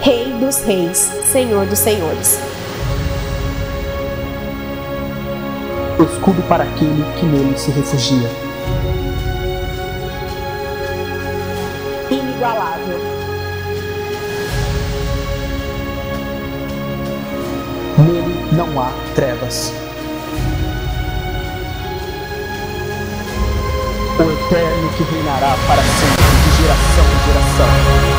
Rei dos reis, Senhor dos senhores. Escudo para aquele que nele se refugia. Inigualável. Nele não há trevas. O eterno que reinará para sempre, de geração em geração.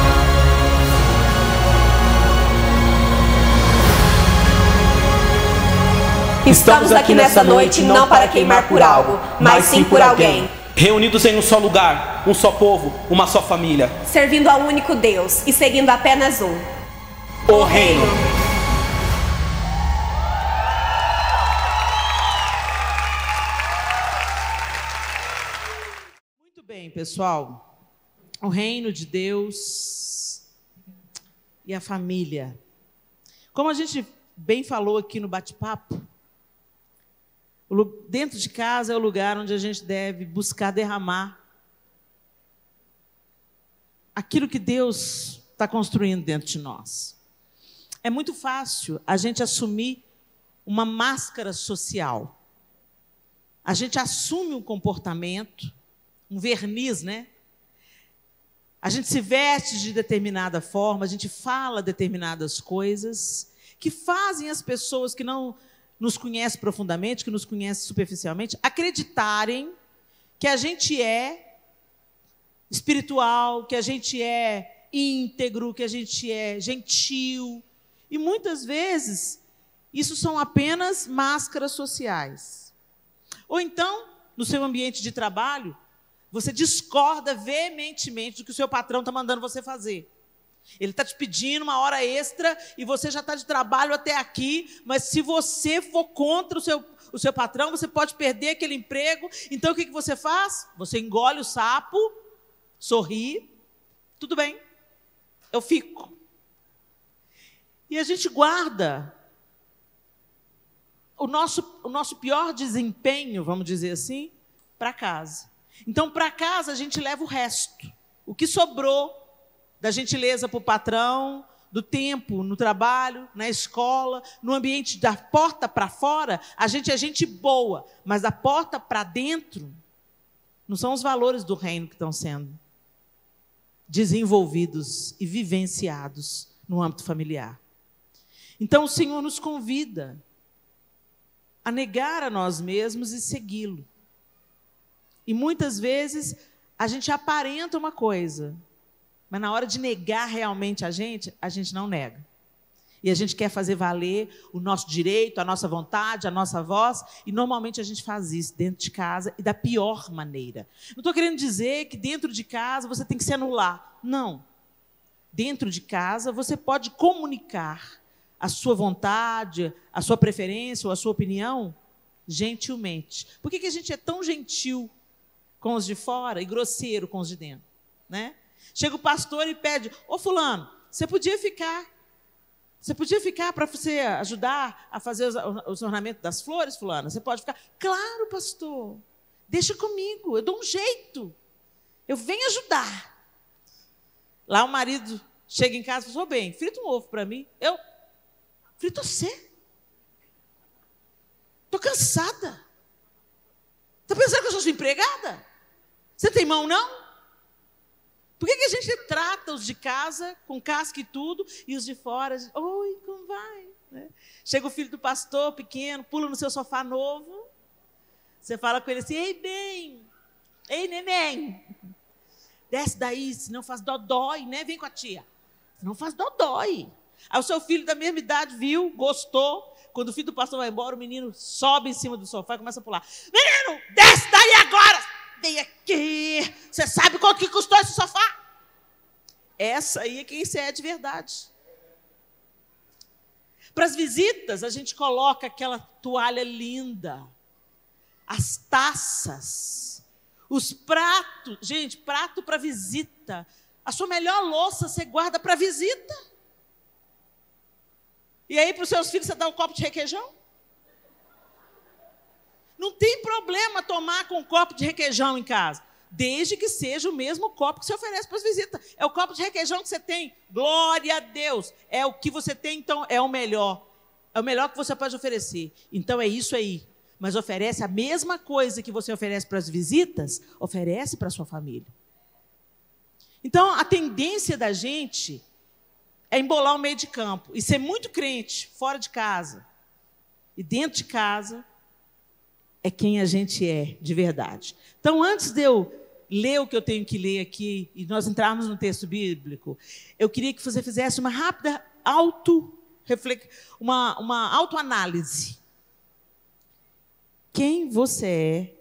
Estamos aqui nessa noite não para queimar por algo, mas sim por alguém. Reunidos em um só lugar, um só povo, uma só família. Servindo ao único Deus e seguindo apenas um. O Reino. Muito bem, pessoal. O reino de Deus e a família. Como a gente bem falou aqui no bate-papo, dentro de casa é o lugar onde a gente deve buscar derramar aquilo que Deus está construindo dentro de nós. É muito fácil a gente assumir uma máscara social. A gente assume um comportamento, um verniz, né? A gente se veste de determinada forma, a gente fala determinadas coisas que fazem as pessoas que não nos conhecem profundamente, que nos conhecem superficialmente, acreditarem que a gente é espiritual, que a gente é íntegro, que a gente é gentil. E muitas vezes, isso são apenas máscaras sociais. Ou então, no seu ambiente de trabalho, você discorda veementemente do que o seu patrão está mandando você fazer. Ele está te pedindo uma hora extra e você já está de trabalho até aqui, mas se você for contra o seu patrão, você pode perder aquele emprego. Então, o que você faz? Você engole o sapo, sorri, tudo bem, eu fico. E a gente guarda o nosso pior desempenho, vamos dizer assim, para casa. Então, para casa, a gente leva o resto. O que sobrou da gentileza para o patrão, do tempo no trabalho, na escola, no ambiente da porta para fora, a gente é gente boa, mas da porta para dentro, não são os valores do reino que estão sendo desenvolvidos e vivenciados no âmbito familiar. Então, o Senhor nos convida a negar a nós mesmos e segui-lo. E muitas vezes a gente aparenta uma coisa, mas na hora de negar realmente a gente não nega. E a gente quer fazer valer o nosso direito, a nossa vontade, a nossa voz, e normalmente a gente faz isso dentro de casa e da pior maneira. Não estou querendo dizer que dentro de casa você tem que se anular. Não. Dentro de casa você pode comunicar a sua vontade, a sua preferência ou a sua opinião gentilmente. Por que a gente é tão gentil com os de fora e grosseiro com os de dentro, né? Chega o pastor e pede: ô fulano, você podia ficar para você ajudar a fazer os ornamentos das flores, fulano? Você pode ficar? Claro, pastor, deixa comigo, eu dou um jeito, eu venho ajudar. Lá o marido chega em casa e fala: ô bem, frita um ovo para mim. Eu frito você. Estou cansada. Está pensando que eu sou sua empregada? Você tem mão, não? Por que a gente trata os de casa com casca e tudo, e os de fora, oi, como vai? Né? Chega o filho do pastor, pequeno, pula no seu sofá novo, você fala com ele assim: ei, bem, ei, neném, desce daí, senão faz dodói, né? Vem com a tia. Não faz dodói. Aí o seu filho da mesma idade viu, gostou. Quando o filho do pastor vai embora, o menino sobe em cima do sofá e começa a pular. Menino, desce daí agora! Vem aqui! Você sabe quanto que custou esse sofá? Essa aí é quem você é de verdade. Para as visitas, a gente coloca aquela toalha linda, as taças, os pratos. Gente, prato para visita. A sua melhor louça você guarda para visita. E aí, para os seus filhos, você dá um copo de requeijão? Não tem problema tomar com um copo de requeijão em casa. desde que seja o mesmo copo que você oferece para as visitas. É o copo de requeijão que você tem. Glória a Deus. É o que você tem, então é o melhor. É o melhor que você pode oferecer. Então é isso aí. Mas oferece a mesma coisa que você oferece para as visitas, oferece para a sua família. Então, a tendência da gente é embolar o meio de campo e ser muito crente fora de casa. E dentro de casa é quem a gente é de verdade. Então, antes de eu ler o que eu tenho que ler aqui e nós entrarmos no texto bíblico, eu queria que você fizesse uma rápida uma autoanálise. Quem você é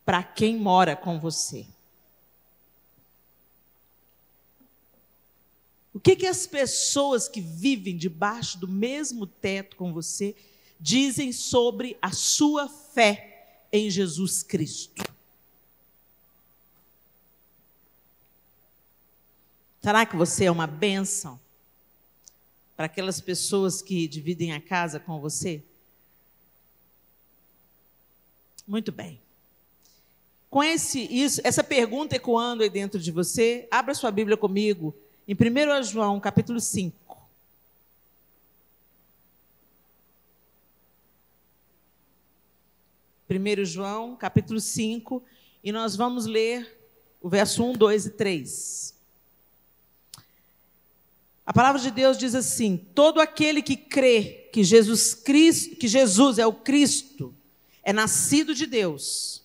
para quem mora com você? O que as pessoas que vivem debaixo do mesmo teto com você dizem sobre a sua fé em Jesus Cristo? Será que você é uma bênção para aquelas pessoas que dividem a casa com você? Muito bem. Com essa pergunta ecoando aí dentro de você, abra sua Bíblia comigo em 1 João, capítulo 5. 1 João, capítulo 5, e nós vamos ler o verso 1, 2 e 3. A palavra de Deus diz assim: todo aquele que crê que Jesus é o Cristo, é nascido de Deus.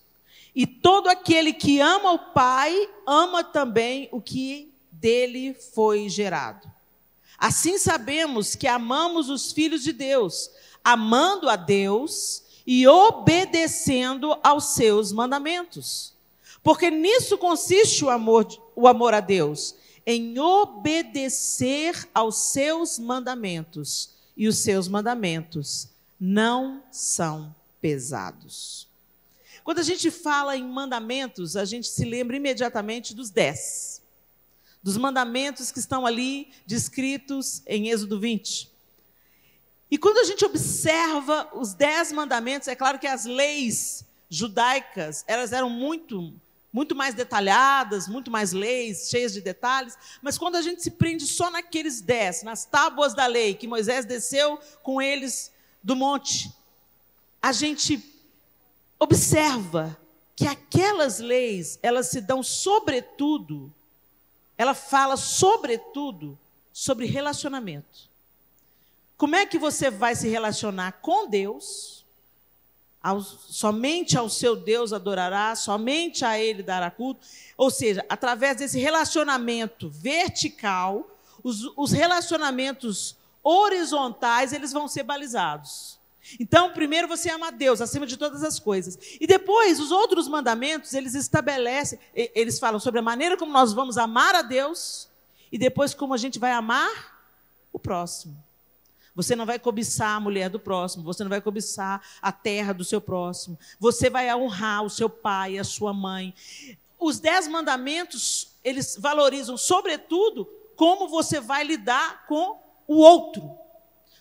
E todo aquele que ama o Pai, ama também o que dele foi gerado. Assim sabemos que amamos os filhos de Deus, amando a Deus e obedecendo aos seus mandamentos. Porque nisso consiste o amor a Deus, em obedecer aos seus mandamentos. E os seus mandamentos não são pesados. Quando a gente fala em mandamentos, a gente se lembra imediatamente dos 10. Dos mandamentos que estão ali descritos em Êxodo 20. E quando a gente observa os 10 mandamentos, é claro que as leis judaicas, elas eram muito mais detalhadas, muito mais leis, cheias de detalhes, mas quando a gente se prende só naqueles 10, nas tábuas da lei, que Moisés desceu com eles do monte, a gente observa que aquelas leis, elas se dão sobretudo, ela fala sobretudo sobre relacionamento. Como é que você vai se relacionar com Deus? Somente ao seu Deus adorará, somente a Ele dará culto. Ou seja, através desse relacionamento vertical, os relacionamentos horizontais, eles vão ser balizados. Então, primeiro você ama a Deus acima de todas as coisas. E depois, os outros mandamentos, eles estabelecem, eles falam sobre a maneira como nós vamos amar a Deus e depois como a gente vai amar o próximo. Você não vai cobiçar a mulher do próximo, você não vai cobiçar a terra do seu próximo. Você vai honrar o seu pai, a sua mãe. Os 10 mandamentos, eles valorizam, sobretudo, como você vai lidar com o outro.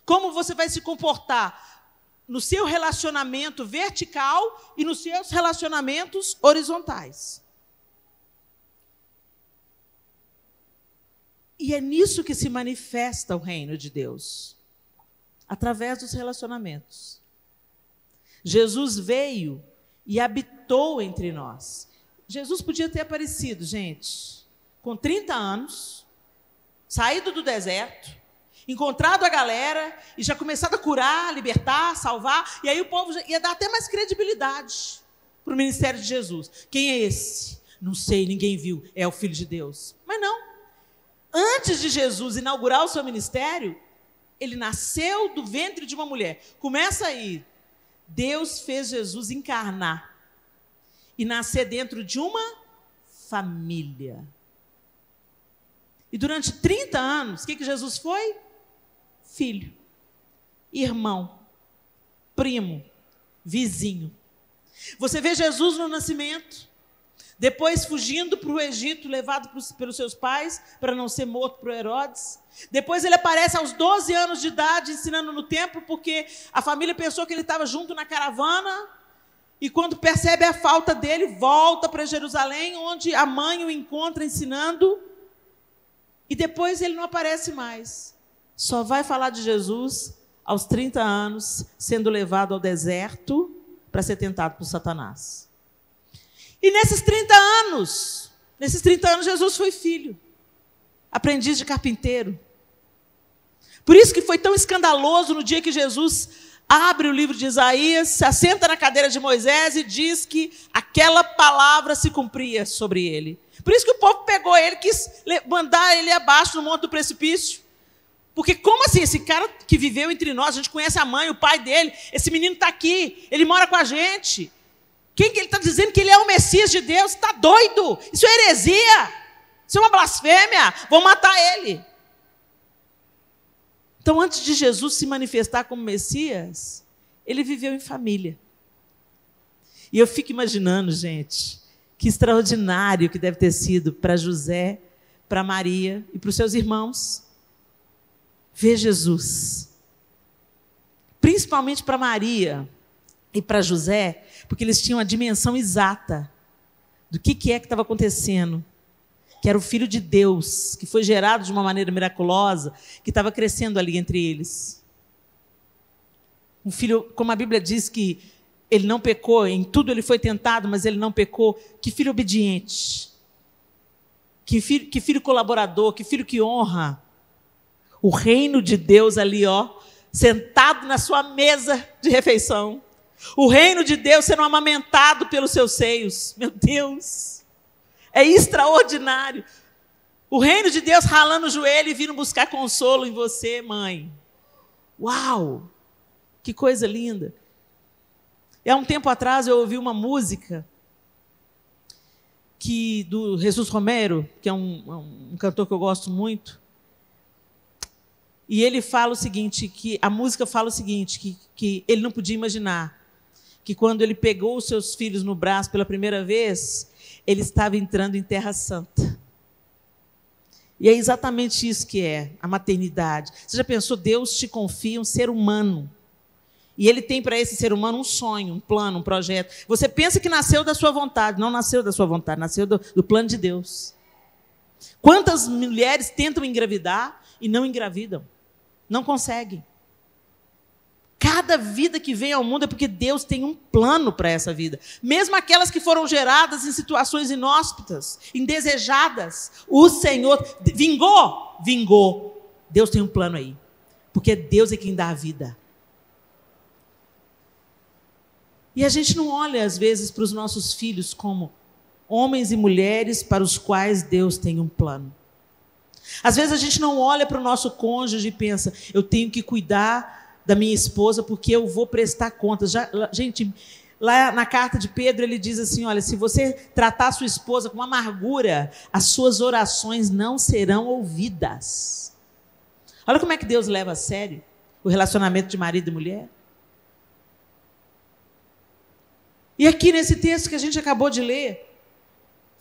Como você vai se comportar no seu relacionamento vertical e nos seus relacionamentos horizontais. E é nisso que se manifesta o reino de Deus, através dos relacionamentos. Jesus veio e habitou entre nós. Jesus podia ter aparecido, gente, com 30 anos, saído do deserto, encontrado a galera e já começado a curar, libertar, salvar, e aí o povo ia dar até mais credibilidade para o ministério de Jesus. Quem é esse? Não sei, ninguém viu, é o Filho de Deus. Mas não. Antes de Jesus inaugurar o seu ministério, ele nasceu do ventre de uma mulher. Começa aí. Deus fez Jesus encarnar e nascer dentro de uma família. E durante 30 anos, o que Jesus foi? Filho, irmão, primo, vizinho. Você vê Jesus no nascimento, depois fugindo para o Egito, levado pelos seus pais, para não ser morto por Herodes. Depois ele aparece aos 12 anos de idade, ensinando no templo, porque a família pensou que ele estava junto na caravana. E quando percebe a falta dele, volta para Jerusalém, onde a mãe o encontra ensinando. E depois ele não aparece mais. Só vai falar de Jesus aos 30 anos, sendo levado ao deserto para ser tentado por Satanás. E nesses 30 anos, Jesus foi filho, aprendiz de carpinteiro. Por isso que foi tão escandaloso no dia que Jesus abre o livro de Isaías, se assenta na cadeira de Moisés e diz que aquela palavra se cumpria sobre ele. Por isso que o povo pegou ele, quis mandar ele abaixo no monte do precipício. Porque como assim, esse cara que viveu entre nós, a gente conhece a mãe, o pai dele, esse menino está aqui, ele mora com a gente. Quem que ele está dizendo que ele é o Messias de Deus? Está doido? Isso é heresia, isso é uma blasfêmia, vão matar ele. Então, antes de Jesus se manifestar como Messias, ele viveu em família. E eu fico imaginando, gente, que extraordinário que deve ter sido para José, para Maria e para os seus irmãos ver Jesus. Principalmente para Maria e para José, porque eles tinham a dimensão exata do que é que estava acontecendo. Que era o Filho de Deus, que foi gerado de uma maneira miraculosa, que estava crescendo ali entre eles. Um filho, como a Bíblia diz que ele não pecou, em tudo ele foi tentado, mas ele não pecou. Que filho obediente. Que filho colaborador, que filho que honra. O reino de Deus ali, sentado na sua mesa de refeição. O reino de Deus sendo amamentado pelos seus seios. Meu Deus! É extraordinário. O reino de Deus ralando o joelho e vindo buscar consolo em você, mãe. Uau! Que coisa linda. E há um tempo atrás eu ouvi uma música do Jesus Romero, que é um cantor que eu gosto muito. E ele fala o seguinte, que a música fala o seguinte, que ele não podia imaginar que quando ele pegou os seus filhos no braço pela primeira vez, ele estava entrando em Terra Santa. E é exatamente isso que é a maternidade. Você já pensou, Deus te confia um ser humano. E ele tem para esse ser humano um sonho, um plano, um projeto. Você pensa que nasceu da sua vontade. Não nasceu da sua vontade, nasceu do plano de Deus. Quantas mulheres tentam engravidar e não engravidam? Não conseguem. Cada vida que vem ao mundo é porque Deus tem um plano para essa vida. Mesmo aquelas que foram geradas em situações inóspitas, indesejadas, o Senhor vingou. Deus tem um plano aí. Porque Deus é quem dá a vida. E a gente não olha, às vezes, para os nossos filhos como homens e mulheres para os quais Deus tem um plano. Às vezes a gente não olha para o nosso cônjuge e pensa, eu tenho que cuidar da minha esposa, porque eu vou prestar contas. Gente, lá na carta de Pedro, ele diz assim, olha, se você tratar a sua esposa com amargura, as suas orações não serão ouvidas. Olha como é que Deus leva a sério o relacionamento de marido e mulher. E aqui nesse texto que a gente acabou de ler,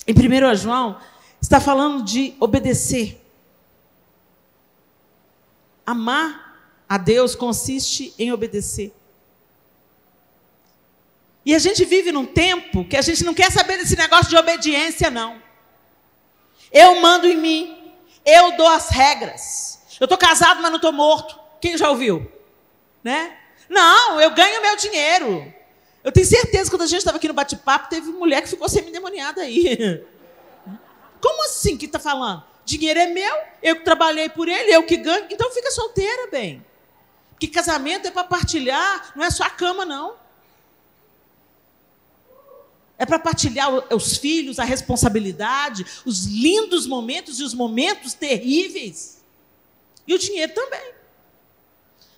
em 1 João, está falando de obedecer. Amar a Deus consiste em obedecer. E a gente vive num tempo que a gente não quer saber desse negócio de obediência, não. Eu mando em mim, eu dou as regras. Eu estou casado, mas não estou morto. Quem já ouviu? Né? Não, eu ganho meu dinheiro. Eu tenho certeza que quando a gente estava aqui no bate-papo, teve mulher que ficou semi-endemoniada aí. Como assim que está falando? Dinheiro é meu, eu que trabalhei por ele, eu que ganho. Então fica solteira, bem. Porque casamento é para partilhar, não é só a cama, não. É para partilhar os filhos, a responsabilidade, os lindos momentos e os momentos terríveis. E o dinheiro também.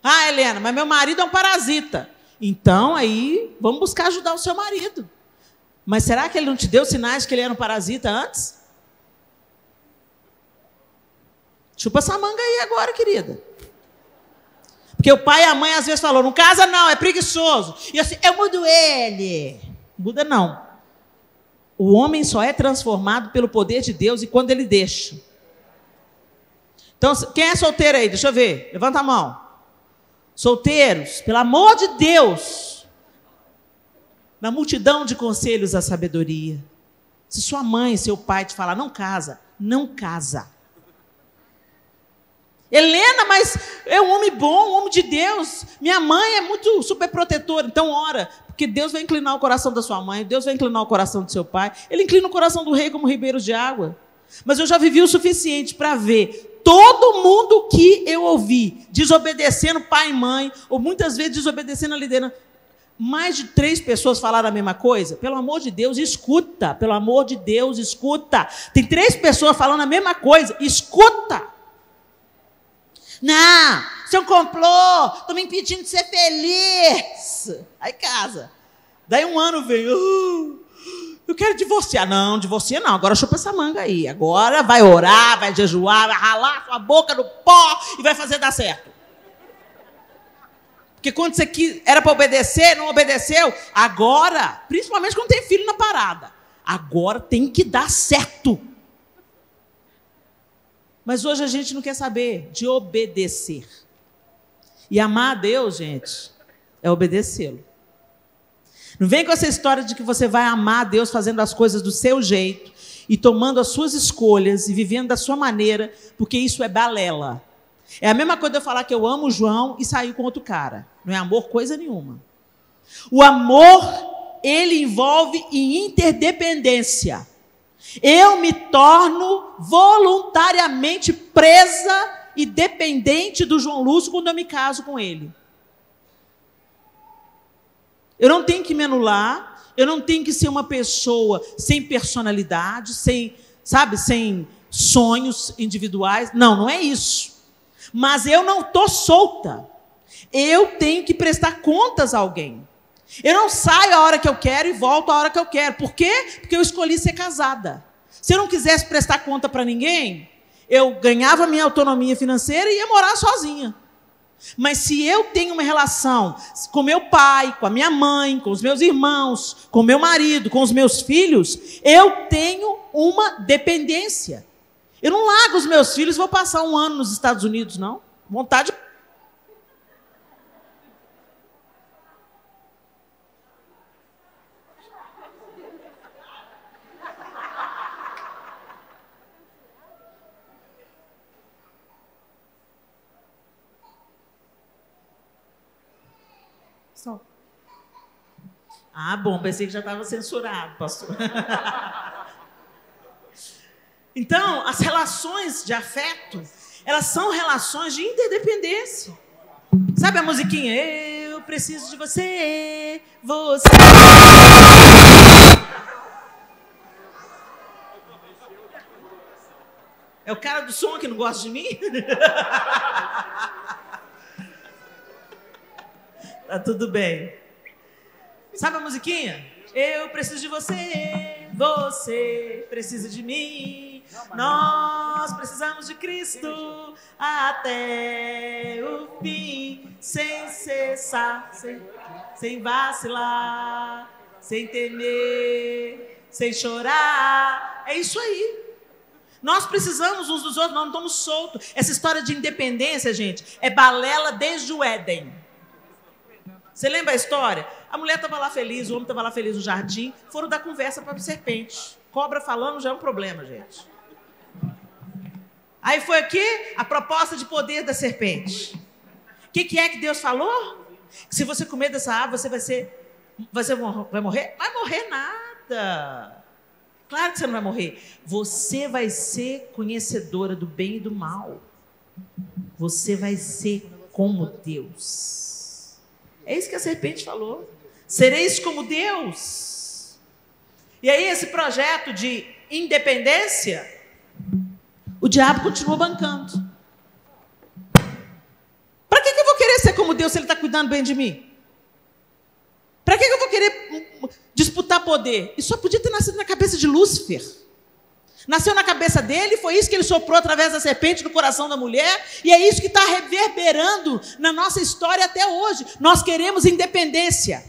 Ah, Helena, mas meu marido é um parasita. Então, aí, vamos buscar ajudar o seu marido. Mas será que ele não te deu sinais de que ele era um parasita antes? Chupa essa manga aí agora, querida. Porque o pai e a mãe às vezes falam, não casa não, é preguiçoso. E assim, eu mudo ele. Muda não. O homem só é transformado pelo poder de Deus e quando ele deixa. Então, quem é solteiro aí? Deixa eu ver. Levanta a mão. Solteiros, pelo amor de Deus. Na multidão de conselhos a sabedoria. Se sua mãe, seu pai te falar, não casa, não casa. Helena, mas é um homem bom, um homem de Deus. Minha mãe é muito super protetora. Então ora, porque Deus vai inclinar o coração da sua mãe, Deus vai inclinar o coração do seu pai. Ele inclina o coração do rei como ribeiros de água. Mas eu já vivi o suficiente para ver todo mundo que eu ouvi desobedecendo pai e mãe, ou muitas vezes desobedecendo a liderança. Mais de 3 pessoas falaram a mesma coisa. Pelo amor de Deus, escuta. Pelo amor de Deus, escuta. Tem 3 pessoas falando a mesma coisa. Escuta. Não, isso é um complô. Estão me impedindo de ser feliz. Aí casa. Daí um ano vem. Eu quero divorciar. Não, divorcia não. Agora chupa essa manga aí. Agora vai orar, vai jejuar, vai ralar sua boca no pó e vai fazer dar certo. Porque quando você era para obedecer, não obedeceu. Agora, principalmente quando tem filho na parada, agora tem que dar certo. Mas hoje a gente não quer saber de obedecer. E amar a Deus, gente, é obedecê-lo. Não vem com essa história de que você vai amar a Deus fazendo as coisas do seu jeito e tomando as suas escolhas e vivendo da sua maneira, porque isso é balela. É a mesma coisa de eu falar que eu amo o João e sair com outro cara. Não é amor coisa nenhuma. O amor, ele envolve em interdependência. Eu me torno voluntariamente presa e dependente do João Lúcio quando eu me caso com ele. Eu não tenho que me anular, eu não tenho que ser uma pessoa sem personalidade, sem sonhos individuais. Não, não é isso. Mas eu não estou solta. Eu tenho que prestar contas a alguém. Eu não saio a hora que eu quero e volto a hora que eu quero. Por quê? Porque eu escolhi ser casada. Se eu não quisesse prestar conta para ninguém, eu ganhava minha autonomia financeira e ia morar sozinha. Mas se eu tenho uma relação com meu pai, com a minha mãe, com os meus irmãos, com meu marido, com os meus filhos, eu tenho uma dependência. Eu não largo os meus filhos e vou passar um ano nos Estados Unidos, não. Vontade. Ah, bom, pensei que já estava censurado, pastor. Então, as relações de afeto, elas são relações de interdependência. Sabe a musiquinha? Eu preciso de você, você... É o cara do som que não gosta de mim? Tá tudo bem. Sabe a musiquinha? Eu preciso de você, você precisa de mim. Nós precisamos de Cristo até o fim, sem cessar, sem vacilar, sem temer, sem chorar. É isso aí. Nós precisamos uns dos outros, nós não estamos soltos. Essa história de independência, gente, é balela desde o Éden. Você lembra a história? A mulher estava lá feliz, o homem estava lá feliz no jardim, foram dar conversa para a serpente. Cobra falando já é um problema, gente. Aí foi aqui a proposta de poder da serpente. O que é que Deus falou? Que se você comer dessa árvore, você vai morrer? Vai morrer nada. Claro que você não vai morrer. Você vai ser conhecedora do bem e do mal. Você vai ser como Deus. É isso que a serpente falou. Sereis como Deus. E aí esse projeto de independência, o diabo continua bancando. Para que eu vou querer ser como Deus se ele está cuidando bem de mim? Para que eu vou querer disputar poder? Isso só podia ter nascido na cabeça de Lúcifer. Nasceu na cabeça dele, foi isso que ele soprou através da serpente no coração da mulher, e é isso que está reverberando na nossa história até hoje. Nós queremos independência.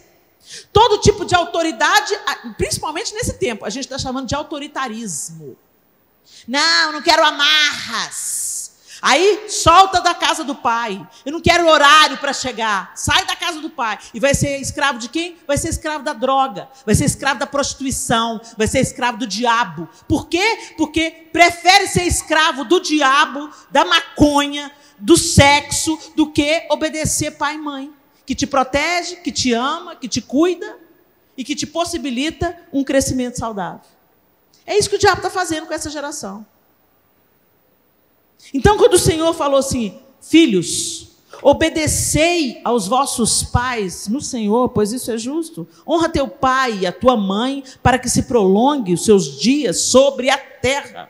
Todo tipo de autoridade, principalmente nesse tempo, a gente está chamando de autoritarismo. Não quero amarras. Aí solta da casa do pai. Eu não quero horário para chegar. Sai da casa do pai. E vai ser escravo de quem? Vai ser escravo da droga. Vai ser escravo da prostituição. Vai ser escravo do diabo. Por quê? Porque prefere ser escravo do diabo, da maconha, do sexo, do que obedecer pai e mãe. Que te protege, que te ama, que te cuida e que te possibilita um crescimento saudável. É isso que o diabo está fazendo com essa geração. Então, quando o Senhor falou assim, filhos, obedecei aos vossos pais no Senhor, pois isso é justo. Honra teu pai e a tua mãe, para que se prolongue os seus dias sobre a terra.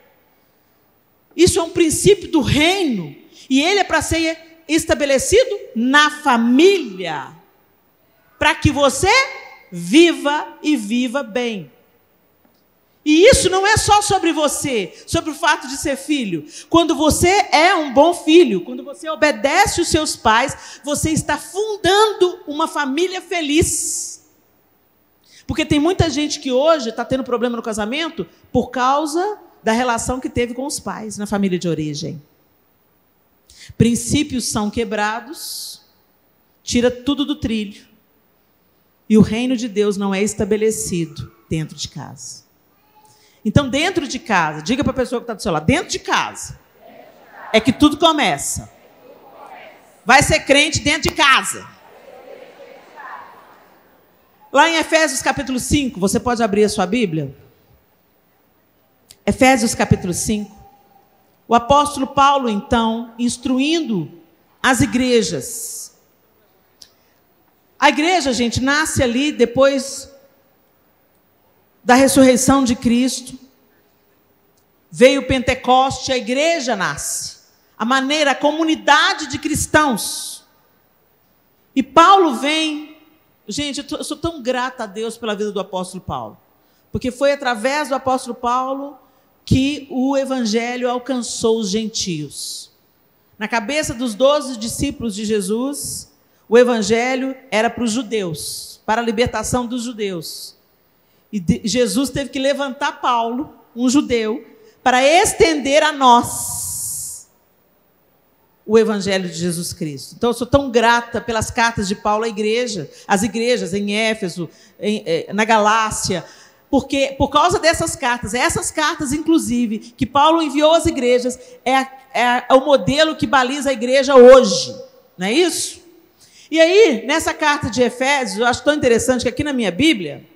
Isso é um princípio do reino, e ele é para ser estabelecido na família, para que você viva e viva bem. E isso não é só sobre você, sobre o fato de ser filho. Quando você é um bom filho, quando você obedece os seus pais, você está fundando uma família feliz. Porque tem muita gente que hoje está tendo problema no casamento por causa da relação que teve com os pais na família de origem. Princípios são quebrados, tira tudo do trilho. E o reino de Deus não é estabelecido dentro de casa. Então, dentro de casa, diga para a pessoa que está do seu lado, dentro de casa é que tudo começa. Vai ser crente dentro de casa. Lá em Efésios capítulo 5, você pode abrir a sua Bíblia? Efésios capítulo 5. O apóstolo Paulo, então, instruindo as igrejas. A igreja, gente, nasce ali depois da ressurreição de Cristo. Veio o Pentecoste, a igreja nasce. A comunidade de cristãos. E Paulo vem... Gente, eu sou tão grata a Deus pela vida do apóstolo Paulo. Porque foi através do apóstolo Paulo que o evangelho alcançou os gentios. Na cabeça dos 12 discípulos de Jesus, o evangelho era para os judeus, para a libertação dos judeus. E Jesus teve que levantar Paulo, um judeu, para estender a nós o evangelho de Jesus Cristo. Então, eu sou tão grata pelas cartas de Paulo à igreja, às igrejas em Éfeso, na Galácia, porque por causa dessas cartas, essas cartas, inclusive, que Paulo enviou às igrejas, é o modelo que baliza a igreja hoje. Não é isso? E aí, nessa carta de Efésios, eu acho tão interessante que aqui na minha Bíblia,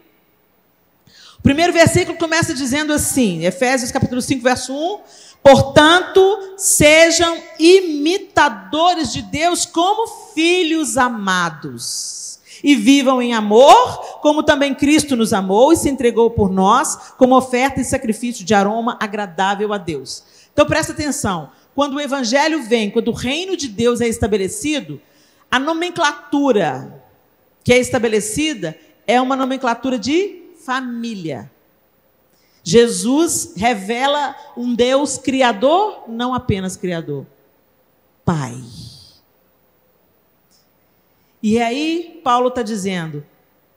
o primeiro versículo começa dizendo assim, Efésios capítulo 5, verso 1, portanto, sejam imitadores de Deus como filhos amados, e vivam em amor, como também Cristo nos amou e se entregou por nós, como oferta e sacrifício de aroma agradável a Deus. Então, presta atenção, quando o evangelho vem, quando o reino de Deus é estabelecido, a nomenclatura que é estabelecida é uma nomenclatura de família. Jesus revela um Deus criador, não apenas criador, Pai. E aí Paulo está dizendo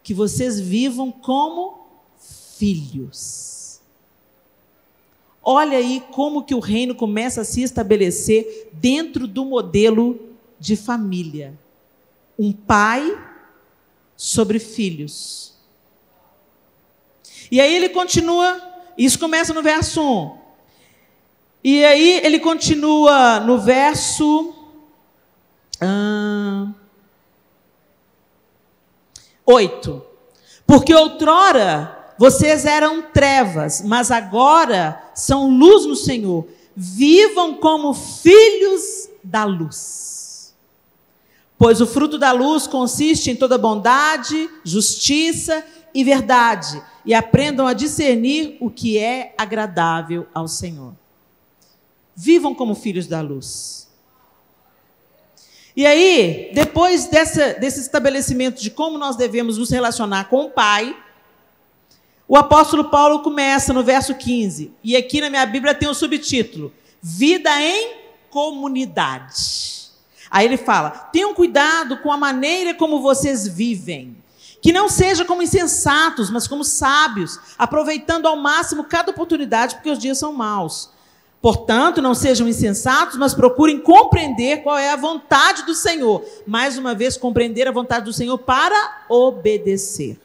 que vocês vivam como filhos. Olha aí como que o reino começa a se estabelecer dentro do modelo de família. Um pai sobre filhos. E aí ele continua, isso começa no verso 1. E aí ele continua no verso 8. Porque outrora vocês eram trevas, mas agora são luz no Senhor. Vivam como filhos da luz. Pois o fruto da luz consiste em toda bondade, justiça e verdade. E aprendam a discernir o que é agradável ao Senhor. Vivam como filhos da luz. E aí, depois desse estabelecimento de como nós devemos nos relacionar com o Pai, o apóstolo Paulo começa no verso 15. E aqui na minha Bíblia tem um subtítulo: Vida em comunidade. Aí ele fala: tenham cuidado com a maneira como vocês vivem. Que não seja como insensatos, mas como sábios, aproveitando ao máximo cada oportunidade, porque os dias são maus. Portanto, não sejam insensatos, mas procurem compreender qual é a vontade do Senhor. Mais uma vez, compreender a vontade do Senhor para obedecer.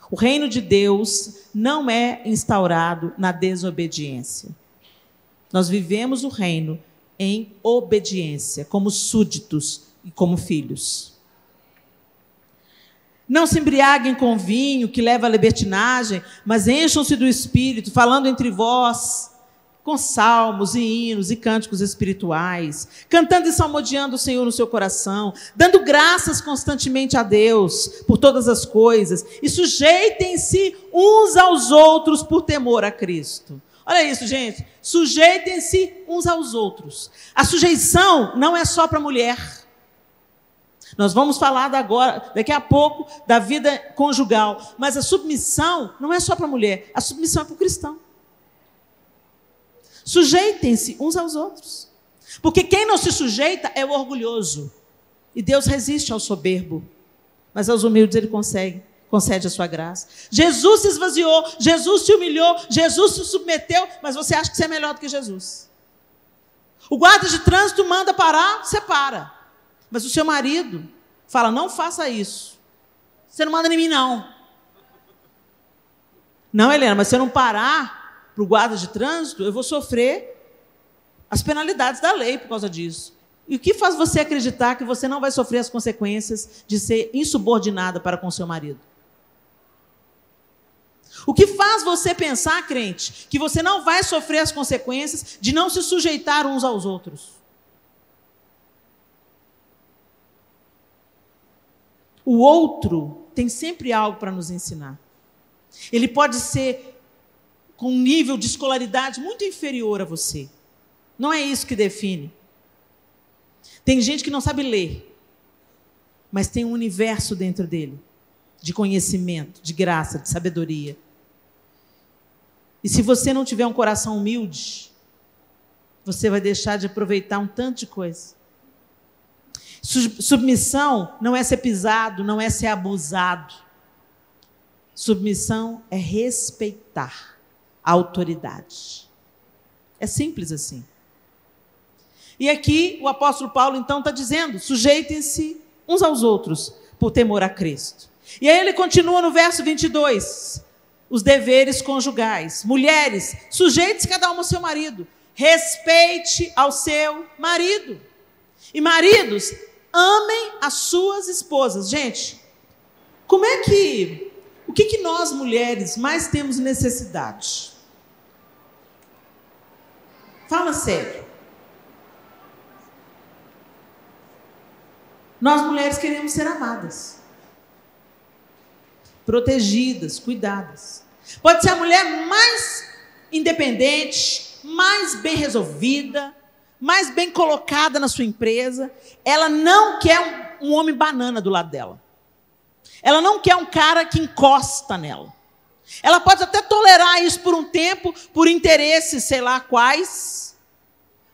O reino de Deus não é instaurado na desobediência. Nós vivemos o reino em obediência, como súditos e como filhos. Não se embriaguem com vinho que leva à libertinagem, mas encham-se do Espírito, falando entre vós com salmos e hinos e cânticos espirituais, cantando e salmodiando o Senhor no seu coração, dando graças constantemente a Deus por todas as coisas, e sujeitem-se uns aos outros por temor a Cristo. Olha isso, gente. Sujeitem-se uns aos outros. A sujeição não é só para a mulher. Nós vamos falar daqui a pouco, da vida conjugal. Mas a submissão não é só para a mulher. A submissão é para o cristão. Sujeitem-se uns aos outros. Porque quem não se sujeita é o orgulhoso. E Deus resiste ao soberbo. Mas aos humildes Ele concede a sua graça. Jesus se esvaziou, Jesus se humilhou, Jesus se submeteu, mas você acha que você é melhor do que Jesus. O guarda de trânsito manda parar, você para. Mas o seu marido fala, não faça isso. Você não manda em mim, não. Não, Helena, mas se eu não parar para o guarda de trânsito, eu vou sofrer as penalidades da lei por causa disso. E o que faz você acreditar que você não vai sofrer as consequências de ser insubordinada para com seu marido? O que faz você pensar, crente, que você não vai sofrer as consequências de não se sujeitar uns aos outros? O outro tem sempre algo para nos ensinar. Ele pode ser com um nível de escolaridade muito inferior a você. Não é isso que define. Tem gente que não sabe ler, mas tem um universo dentro dele, de conhecimento, de graça, de sabedoria. E se você não tiver um coração humilde, você vai deixar de aproveitar um tanto de coisa. Submissão não é ser pisado, não é ser abusado. Submissão é respeitar a autoridade. É simples assim. E aqui o apóstolo Paulo então está dizendo, sujeitem-se uns aos outros por temor a Cristo. E aí ele continua no verso 22, os deveres conjugais. Mulheres, sujeite-se cada uma ao seu marido. Respeite ao seu marido. E maridos, amem as suas esposas. Gente, o que nós mulheres mais temos necessidade? Fala sério. Nós mulheres queremos ser amadas, protegidas, cuidadas. Pode ser a mulher mais independente, mais bem resolvida, mais bem colocada na sua empresa. Ela não quer um homem banana do lado dela. Ela não quer um cara que encosta nela. Ela pode até tolerar isso por um tempo, por interesses, sei lá quais,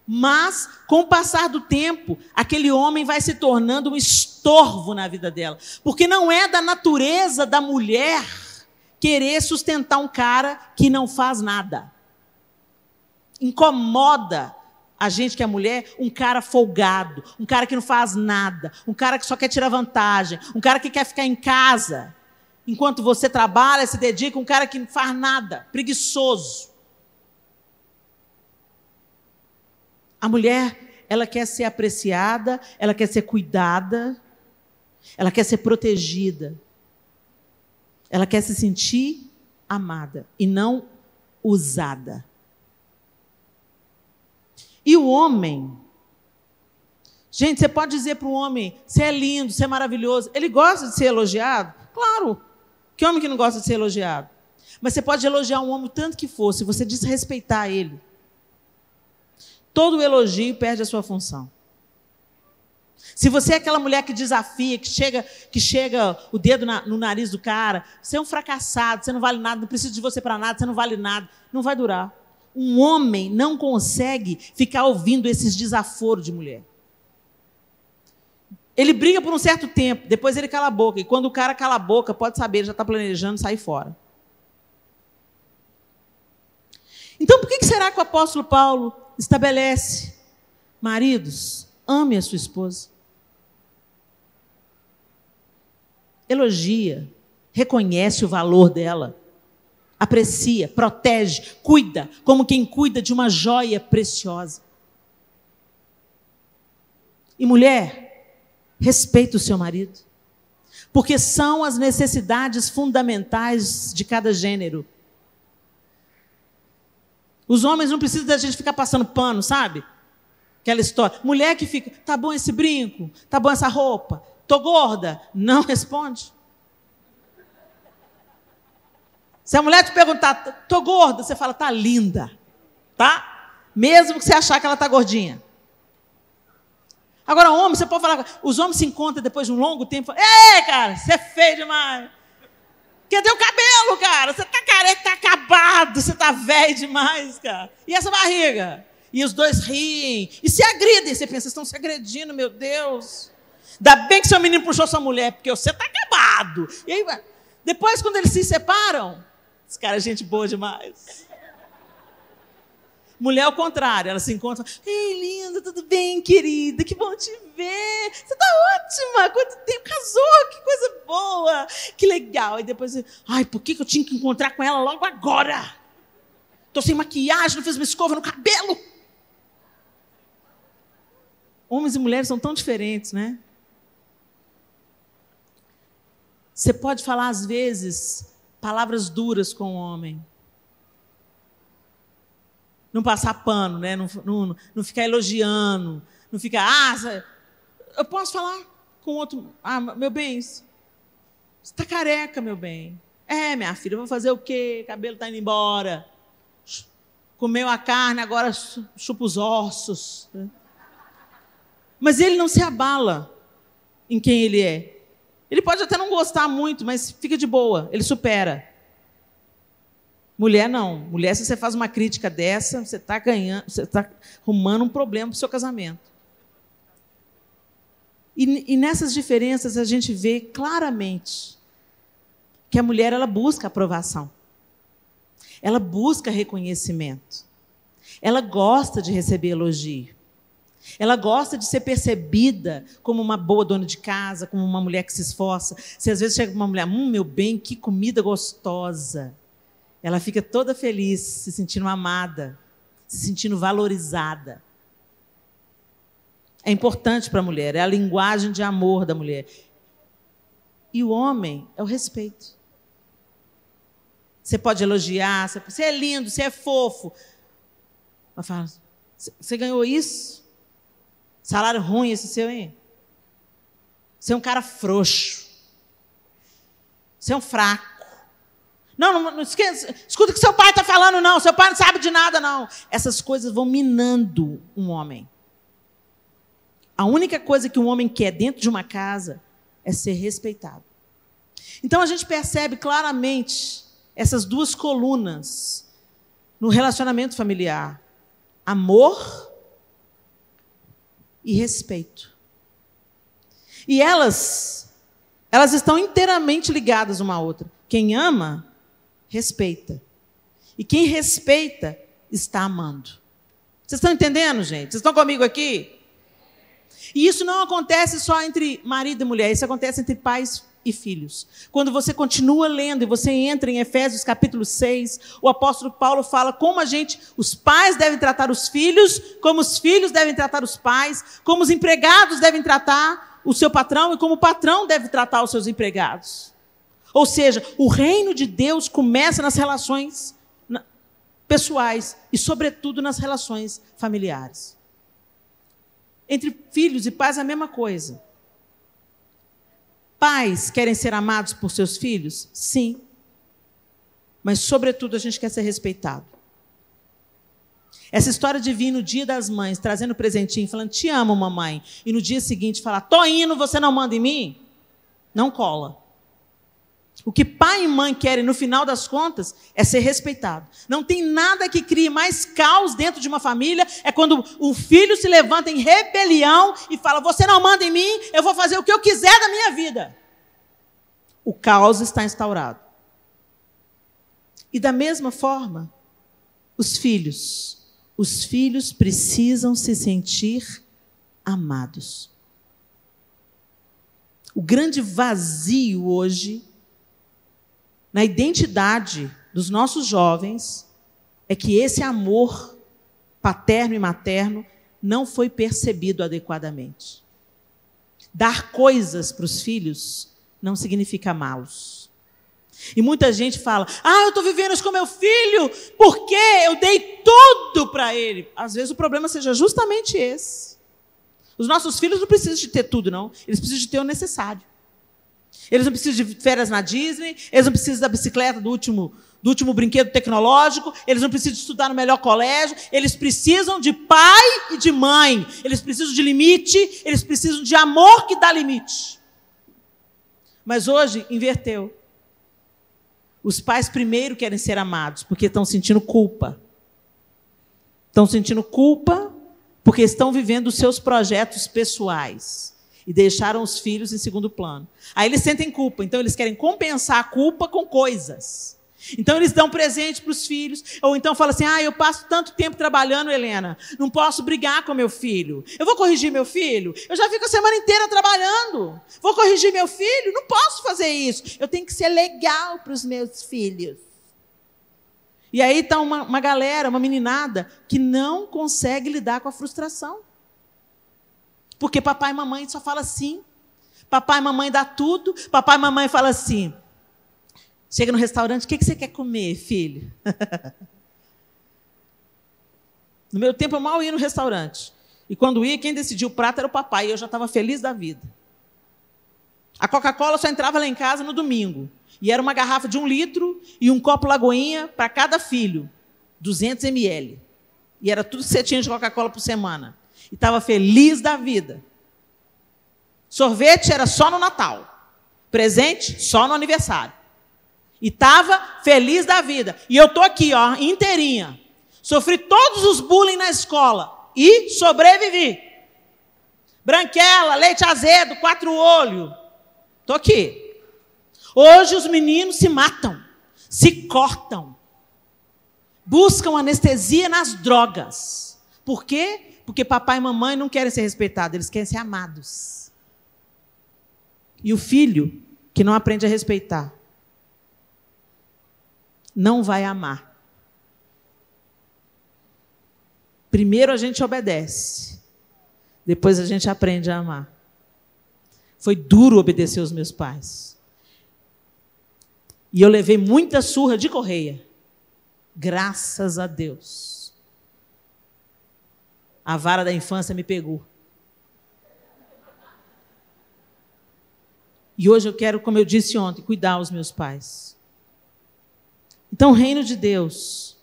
mas, com o passar do tempo, aquele homem vai se tornando um estorvo na vida dela. Porque não é da natureza da mulher querer sustentar um cara que não faz nada. Incomoda a gente que é mulher, um cara folgado, um cara que não faz nada, um cara que só quer tirar vantagem, um cara que quer ficar em casa, enquanto você trabalha, se dedica, um cara que não faz nada, preguiçoso. A mulher, ela quer ser apreciada, ela quer ser cuidada, ela quer ser protegida, ela quer se sentir amada e não usada. E o homem, gente, você pode dizer para o homem, você é lindo, você é maravilhoso, ele gosta de ser elogiado? Claro, que homem que não gosta de ser elogiado? Mas você pode elogiar um homem o tanto que for, se você desrespeitar ele, todo elogio perde a sua função. Se você é aquela mulher que desafia, que chega o dedo no nariz do cara, você é um fracassado, você não vale nada, não preciso de você para nada, você não vale nada, não vai durar. Um homem não consegue ficar ouvindo esses desaforos de mulher. Ele briga por um certo tempo, depois ele cala a boca. E quando o cara cala a boca, pode saber, ele já está planejando sair fora. Então, por que será que o apóstolo Paulo estabelece: maridos, ame a sua esposa? Elogia, reconhece o valor dela, aprecia, protege, cuida, como quem cuida de uma joia preciosa. E mulher, respeita o seu marido, porque são as necessidades fundamentais de cada gênero. Os homens não precisam da gente ficar passando pano, sabe? Aquela história. Mulher que fica: tá bom esse brinco? Tá bom essa roupa? Tô gorda? Não responde. Se a mulher te perguntar: tô gorda, você fala: tá linda. Tá? Mesmo que você achar que ela tá gordinha. Agora, homem, você pode falar... Os homens se encontram depois de um longo tempo e falam: ei, cara, você é feio demais. Cadê o cabelo, cara? Você tá careca, tá acabado, você tá velho demais, cara. E essa barriga? E os dois riem e se agridem. Você pensa: vocês estão se agredindo, meu Deus. Ainda bem que seu menino puxou sua mulher, porque você tá acabado. E aí, depois, quando eles se separam, esse cara é gente boa demais. Mulher, ao contrário, ela se encontra: ei, linda, tudo bem, querida? Que bom te ver. Você tá ótima. Quanto tempo? Casou, que coisa boa. Que legal. E depois, ai, por que eu tinha que encontrar com ela logo agora? Tô sem maquiagem, não fiz uma escova no cabelo. Homens e mulheres são tão diferentes, né? Você pode falar, às vezes, palavras duras com o homem. Não passar pano, né? Não ficar elogiando. Não ficar... eu posso falar com outro... meu bem, você está careca, meu bem. É, minha filha, eu vou fazer o quê? O cabelo está indo embora. Comeu a carne, agora chupa os ossos. Mas ele não se abala em quem ele é. Ele pode até não gostar muito, mas fica de boa, ele supera. Mulher não. Mulher, se você faz uma crítica dessa, você está ganhando, você está arrumando um problema para o seu casamento. E nessas diferenças a gente vê claramente que a mulher, ela busca aprovação. Ela busca reconhecimento. Ela gosta de receber elogio. Ela gosta de ser percebida como uma boa dona de casa, como uma mulher que se esforça. Se às vezes chega uma mulher: meu bem, que comida gostosa. Ela fica toda feliz, se sentindo amada, se sentindo valorizada. É importante para a mulher, é a linguagem de amor da mulher. E o homem é o respeito. Você pode elogiar, você é lindo, você é fofo. Ela fala: você ganhou isso? Salário ruim esse seu, hein? Você é um cara frouxo. Você é um fraco. Não esqueça, escuta o que seu pai está falando, não. Seu pai não sabe de nada, não. Essas coisas vão minando um homem. A única coisa que um homem quer dentro de uma casa é ser respeitado. Então, a gente percebe claramente essas duas colunas no relacionamento familiar: amor e respeito. E elas estão inteiramente ligadas uma à outra. Quem ama, respeita. E quem respeita, está amando. Vocês estão entendendo, gente? Vocês estão comigo aqui? E isso não acontece só entre marido e mulher, isso acontece entre pais e filhos. Quando você continua lendo e você entra em Efésios capítulo 6, o apóstolo Paulo fala como os pais devem tratar os filhos, como os filhos devem tratar os pais, como os empregados devem tratar o seu patrão e como o patrão deve tratar os seus empregados. Ou seja, o reino de Deus começa nas relações pessoais e, sobretudo, nas relações familiares. Entre filhos e pais, a mesma coisa. Pais querem ser amados por seus filhos? Sim. Mas, sobretudo, a gente quer ser respeitado. Essa história de vir no dia das mães, trazendo presentinho, falando: te amo, mamãe, e no dia seguinte falar: tô indo, você não manda em mim? Não cola. O que pai e mãe querem, no final das contas, é ser respeitado. Não tem nada que crie mais caos dentro de uma família, é quando o filho se levanta em rebelião e fala: você não manda em mim, eu vou fazer o que eu quiser da minha vida. O caos está instaurado. E da mesma forma, Os filhos precisam se sentir amados. O grande vazio hoje, na identidade dos nossos jovens, é que esse amor paterno e materno não foi percebido adequadamente. Dar coisas para os filhos não significa amá-los. E muita gente fala, eu estou vivendo isso com meu filho porque eu dei tudo para ele. Às vezes o problema seja justamente esse. Os nossos filhos não precisam de ter tudo, não. Eles precisam de ter o necessário. Eles não precisam de férias na Disney, eles não precisam da bicicleta do último brinquedo tecnológico, eles não precisam de estudar no melhor colégio, eles precisam de pai e de mãe, eles precisam de limite, eles precisam de amor que dá limite. Mas hoje inverteu. Os pais primeiro querem ser amados, porque estão sentindo culpa. Estão sentindo culpa porque estão vivendo os seus projetos pessoais e deixaram os filhos em segundo plano. Aí eles sentem culpa, então eles querem compensar a culpa com coisas. Então eles dão presente para os filhos, ou então falam assim, eu passo tanto tempo trabalhando, Helena, não posso brigar com meu filho. Eu vou corrigir meu filho? Eu já fico a semana inteira trabalhando. Vou corrigir meu filho? Não posso fazer isso. Eu tenho que ser legal para os meus filhos. E aí está uma galera, uma meninada, que não consegue lidar com a frustração. Porque papai e mamãe só falam assim. Papai e mamãe dá tudo. Papai e mamãe falam assim. Chega no restaurante, o que você quer comer, filho? No meu tempo, eu mal ia no restaurante. E quando ia, quem decidia o prato era o papai. E eu já estava feliz da vida. A Coca-Cola só entrava lá em casa no domingo. E era uma garrafa de 1 litro e um copo Lagoinha para cada filho. 200 ml. E era tudo que você tinha de Coca-Cola por semana. E estava feliz da vida. Sorvete era só no Natal. Presente só no aniversário. E estava feliz da vida. E eu estou aqui, inteirinha. Sofri todos os bullying na escola. E sobrevivi. Branquela, leite azedo, 4 olhos. Estou aqui. Hoje os meninos se matam. Se cortam. Buscam anestesia nas drogas. Por quê? Porque papai e mamãe não querem ser respeitados. Eles querem ser amados. E o filho que não aprende a respeitar não vai amar. Primeiro a gente obedece. Depois a gente aprende a amar. Foi duro obedecer os meus pais. E eu levei muita surra de correia. Graças a Deus. A vara da infância me pegou. E hoje eu quero, como eu disse ontem, cuidar dos meus pais. Então, o reino de Deus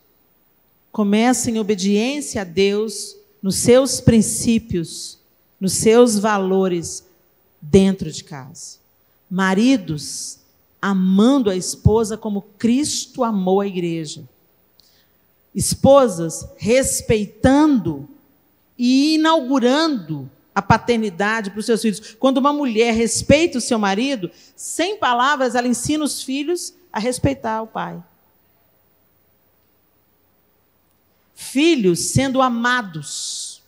começa em obediência a Deus, nos seus princípios, nos seus valores, dentro de casa. Maridos, amando a esposa como Cristo amou a igreja. Esposas, respeitando e inaugurando a paternidade para os seus filhos. Quando uma mulher respeita o seu marido, sem palavras, ela ensina os filhos a respeitar o pai. Filhos sendo amados,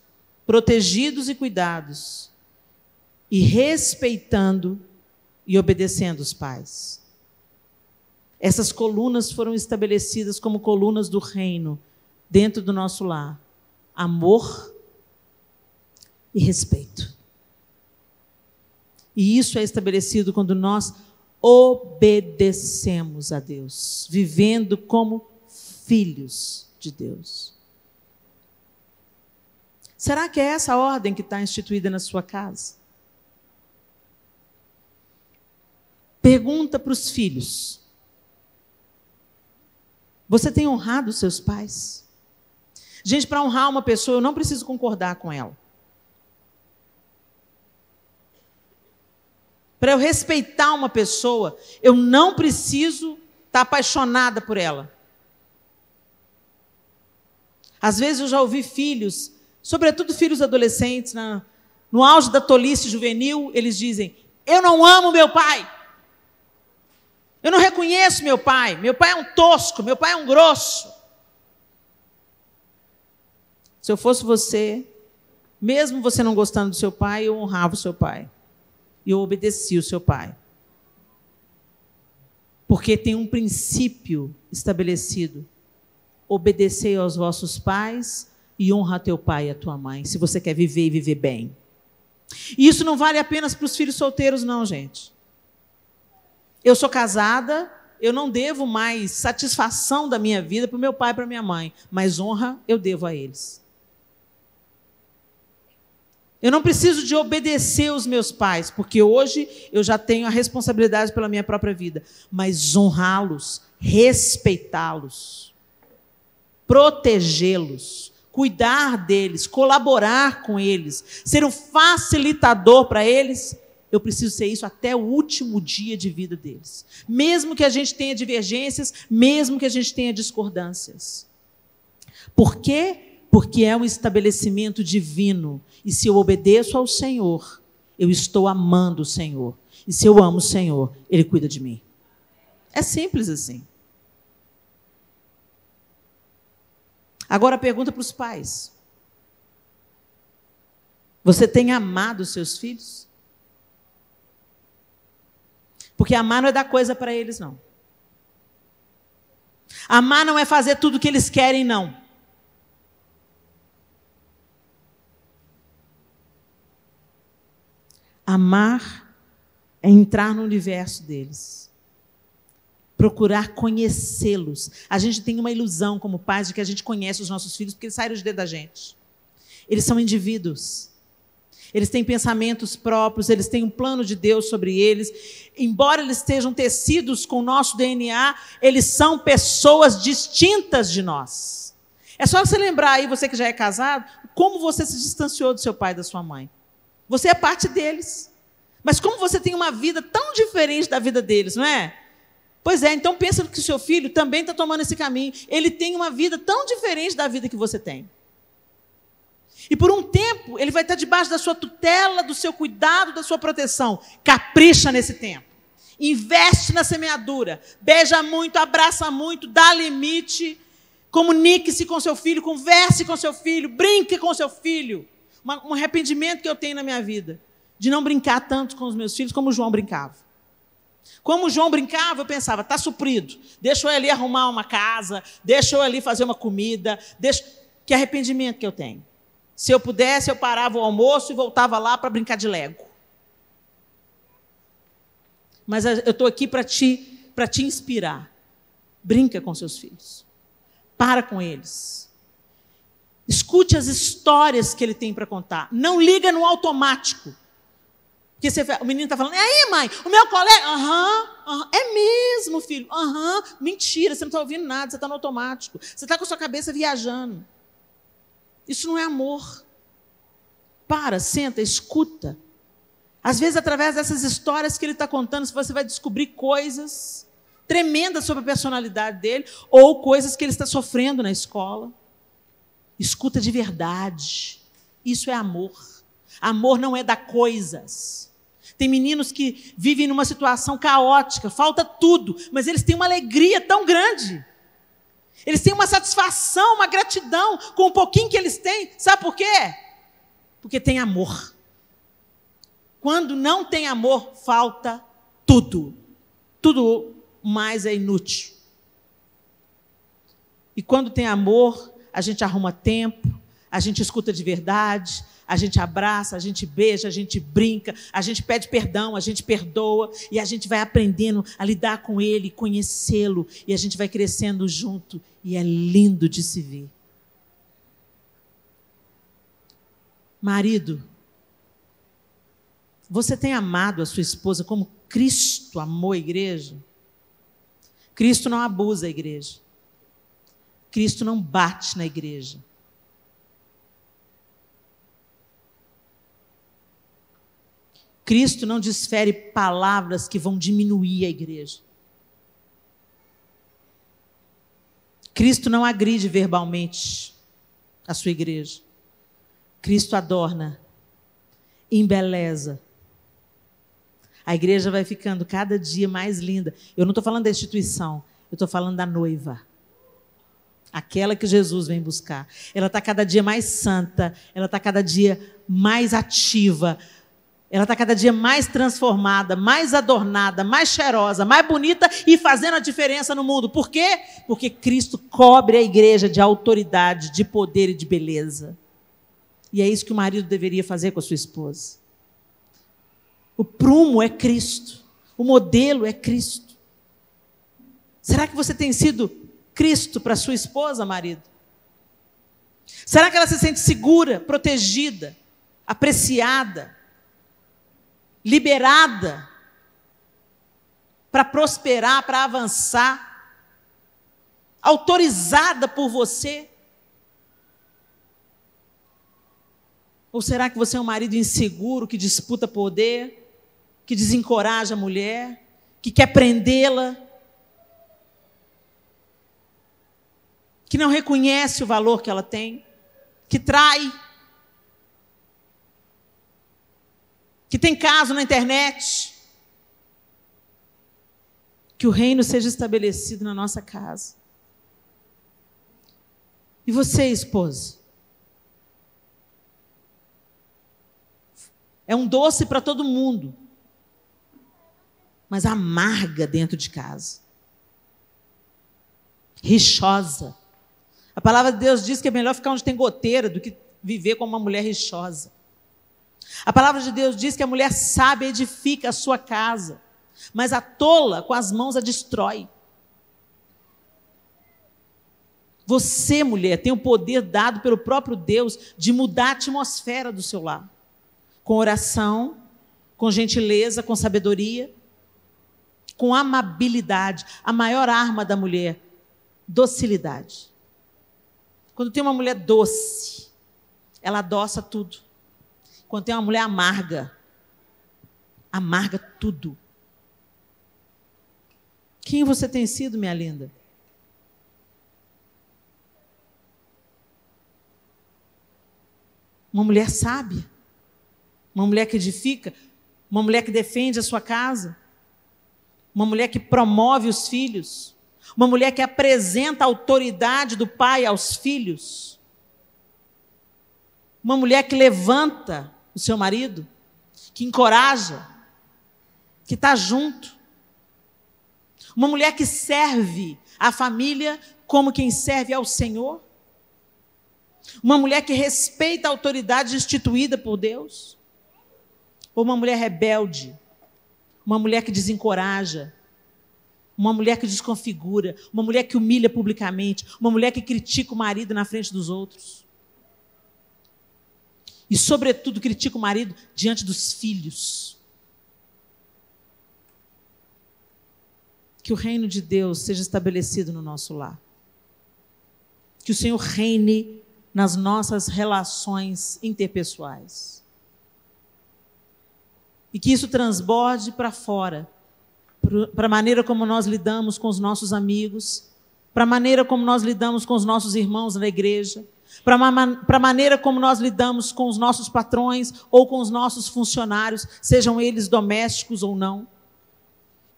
protegidos e cuidados, e respeitando e obedecendo os pais. Essas colunas foram estabelecidas como colunas do reino dentro do nosso lar. Amor e respeito. E isso é estabelecido quando nós obedecemos a Deus, vivendo como filhos de Deus. Será que é essa a ordem que está instituída na sua casa? Pergunta para os filhos. Você tem honrado os seus pais? Gente, para honrar uma pessoa, eu não preciso concordar com ela. Para eu respeitar uma pessoa, eu não preciso estar apaixonada por ela. Às vezes eu já ouvi filhos, sobretudo filhos adolescentes, no auge da tolice juvenil, eles dizem: eu não amo meu pai. Eu não reconheço meu pai. Meu pai é um tosco, meu pai é um grosso. Se eu fosse você, mesmo você não gostando do seu pai, eu honrava o seu pai. E eu obedecia o seu pai. Porque tem um princípio estabelecido. Obedecei aos vossos pais e honra teu pai e a tua mãe, se você quer viver e viver bem. E isso não vale apenas para os filhos solteiros, não, gente. Eu sou casada, eu não devo mais satisfação da minha vida para o meu pai e para a minha mãe, mas honra eu devo a eles. Eu não preciso de obedecer os meus pais, porque hoje eu já tenho a responsabilidade pela minha própria vida, mas honrá-los, respeitá-los, protegê-los, cuidar deles, colaborar com eles, ser um facilitador para eles, eu preciso ser isso até o último dia de vida deles. Mesmo que a gente tenha divergências, mesmo que a gente tenha discordâncias. Por quê? Porque é um estabelecimento divino. E se eu obedeço ao Senhor, eu estou amando o Senhor. E se eu amo o Senhor, Ele cuida de mim. É simples assim. Agora pergunta para os pais. Você tem amado os seus filhos? Porque amar não é dar coisa para eles, não. Amar não é fazer tudo o que eles querem, não. Amar é entrar no universo deles. Procurar conhecê-los. A gente tem uma ilusão como pais de que a gente conhece os nossos filhos porque eles saíram de dentro da gente. Eles são indivíduos. Eles têm pensamentos próprios, eles têm um plano de Deus sobre eles. Embora eles estejam tecidos com o nosso DNA, eles são pessoas distintas de nós. É só você lembrar aí, você que já é casado, como você se distanciou do seu pai e da sua mãe. Você é parte deles. Mas como você tem uma vida tão diferente da vida deles, não é? Pois é, então pensa que o seu filho também está tomando esse caminho. Ele tem uma vida tão diferente da vida que você tem. E por um tempo, ele vai estar debaixo da sua tutela, do seu cuidado, da sua proteção. Capricha nesse tempo. Investe na semeadura. Beija muito, abraça muito, dá limite. Comunique-se com seu filho, converse com seu filho, brinque com seu filho. Um arrependimento que eu tenho na minha vida, de não brincar tanto com os meus filhos como o João brincava. Como o João brincava, eu pensava, está suprido. Deixa eu ali arrumar uma casa, deixa eu ali fazer uma comida. Que arrependimento que eu tenho. Se eu pudesse, eu parava o almoço e voltava lá para brincar de Lego. Mas eu estou aqui para te inspirar. Brinca com seus filhos. Para com eles. Escute as histórias que ele tem para contar. Não liga no automático. Porque o menino está falando, e aí, mãe, o meu colega... É mesmo, filho. Mentira, você não está ouvindo nada, você está no automático. Você está com a sua cabeça viajando. Isso não é amor. Para, senta, escuta. Às vezes, através dessas histórias que ele está contando, você vai descobrir coisas tremendas sobre a personalidade dele, ou coisas que ele está sofrendo na escola. Escuta de verdade. Isso é amor. Amor não é dar coisas. Tem meninos que vivem numa situação caótica, falta tudo, mas eles têm uma alegria tão grande. Eles têm uma satisfação, uma gratidão com o pouquinho que eles têm. Sabe por quê? Porque tem amor. Quando não tem amor, falta tudo. Tudo mais é inútil. E quando tem amor, a gente arruma tempo, a gente escuta de verdade, a gente abraça, a gente beija, a gente brinca, a gente pede perdão, a gente perdoa, e a gente vai aprendendo a lidar com ele, conhecê-lo, e a gente vai crescendo junto, e é lindo de se ver. Marido, você tem amado a sua esposa como Cristo amou a igreja? Cristo não abusa a igreja. Cristo não bate na igreja. Cristo não desfere palavras que vão diminuir a igreja. Cristo não agride verbalmente a sua igreja. Cristo adorna, embeleza. A igreja vai ficando cada dia mais linda. Eu não estou falando da instituição, eu estou falando da noiva. aquela que Jesus vem buscar. Ela está cada dia mais santa, ela está cada dia mais ativa, ela está cada dia mais transformada, mais adornada, mais cheirosa, mais bonita e fazendo a diferença no mundo. Por quê? Porque Cristo cobre a igreja de autoridade, de poder e de beleza. E é isso que o marido deveria fazer com a sua esposa. O prumo é Cristo, o modelo é Cristo. Será que você tem sido Cristo para sua esposa, marido? Será que ela se sente segura, protegida, apreciada, liberada para prosperar, para avançar, autorizada por você? Ou será que você é um marido inseguro, que disputa poder, que desencoraja a mulher, que quer prendê-la, que não reconhece o valor que ela tem, que trai, que tem caso na internet? Que o reino seja estabelecido na nossa casa. E você, esposa? É um doce para todo mundo, mas amarga dentro de casa. Rixosa. A palavra de Deus diz que é melhor ficar onde tem goteira do que viver como uma mulher rixosa. A palavra de Deus diz que a mulher sábia edifica a sua casa, mas a tola com as mãos a destrói. Você, mulher, tem o poder dado pelo próprio Deus de mudar a atmosfera do seu lar. Com oração, com gentileza, com sabedoria, com amabilidade. A maior arma da mulher, docilidade. Quando tem uma mulher doce, ela adoça tudo. Quando tem uma mulher amarga, amarga tudo. Quem você tem sido, minha linda? Uma mulher sábia, uma mulher que edifica, uma mulher que defende a sua casa, uma mulher que promove os filhos, uma mulher que apresenta a autoridade do pai aos filhos, uma mulher que levanta o seu marido, que encoraja, que está junto, uma mulher que serve a família como quem serve ao Senhor, uma mulher que respeita a autoridade instituída por Deus, ou uma mulher rebelde, uma mulher que desencoraja, uma mulher que desconfigura, uma mulher que humilha publicamente, uma mulher que critica o marido na frente dos outros. E, sobretudo, critica o marido diante dos filhos. Que o reino de Deus seja estabelecido no nosso lar. Que o Senhor reine nas nossas relações interpessoais. E que isso transborde para fora, para a maneira como nós lidamos com os nossos amigos, para a maneira como nós lidamos com os nossos irmãos na igreja, para a maneira como nós lidamos com os nossos patrões ou com os nossos funcionários, sejam eles domésticos ou não.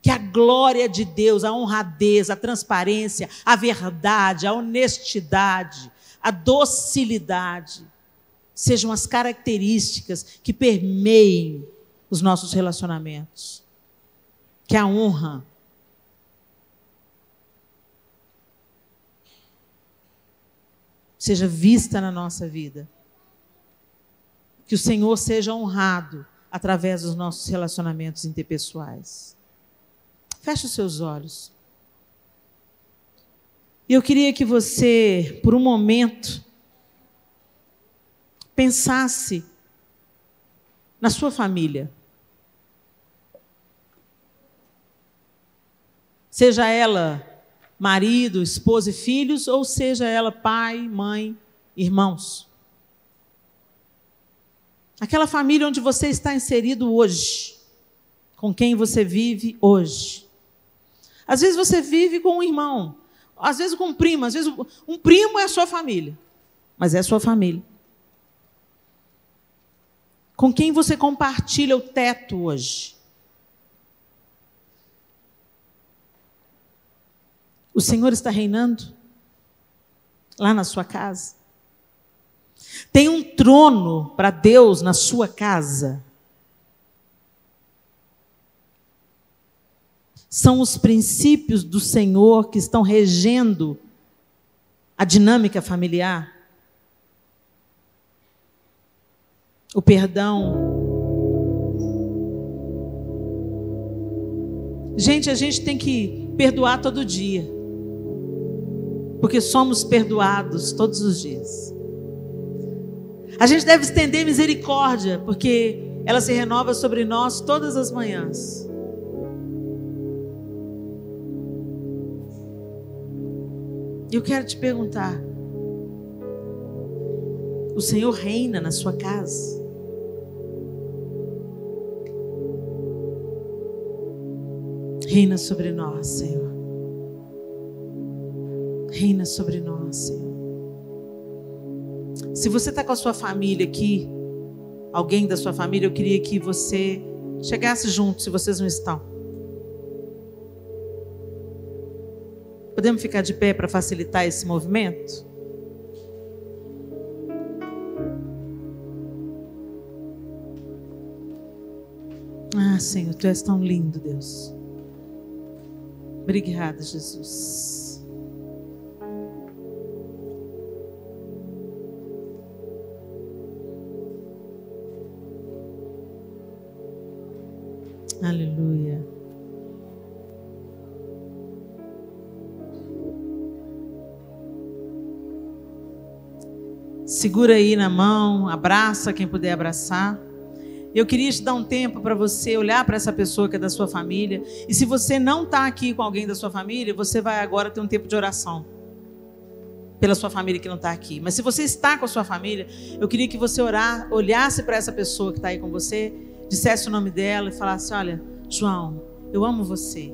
Que a glória de Deus, a honradez, a transparência, a verdade, a honestidade, a docilidade sejam as características que permeiem os nossos relacionamentos. Que a honra seja vista na nossa vida. Que o Senhor seja honrado através dos nossos relacionamentos interpessoais. Feche os seus olhos. E eu queria que você, por um momento, pensasse na sua família. Seja ela marido, esposa e filhos, ou seja ela pai, mãe, irmãos. Aquela família onde você está inserido hoje, com quem você vive hoje. Às vezes você vive com um irmão, às vezes com um primo, às vezes um primo é a sua família, mas é a sua família. Com quem você compartilha o teto hoje? O Senhor está reinando? lá na sua casa? Tem um trono para Deus na sua casa? São os princípios do Senhor que estão regendo a dinâmica familiar? O perdão. Gente, a gente tem que perdoar todo dia, porque somos perdoados todos os dias. A gente deve estender misericórdia, porque ela se renova sobre nós todas as manhãs. Eu quero te perguntar: o Senhor reina na sua casa? Reina sobre nós, Senhor. Reina sobre nós, Senhor. Se você está com a sua família aqui, alguém da sua família, eu queria que você chegasse junto, se vocês não estão. Podemos ficar de pé para facilitar esse movimento? Ah, Senhor, Tu és tão lindo, Deus. Obrigada, Jesus. Aleluia. Segura aí na mão, abraça quem puder abraçar. Eu queria te dar um tempo para você olhar para essa pessoa que é da sua família. E se você não está aqui com alguém da sua família, você vai agora ter um tempo de oração pela sua família que não está aqui. Mas se você está com a sua família, eu queria que você olhasse para essa pessoa que está aí com você, dissesse o nome dela e falasse: olha, João, eu amo você.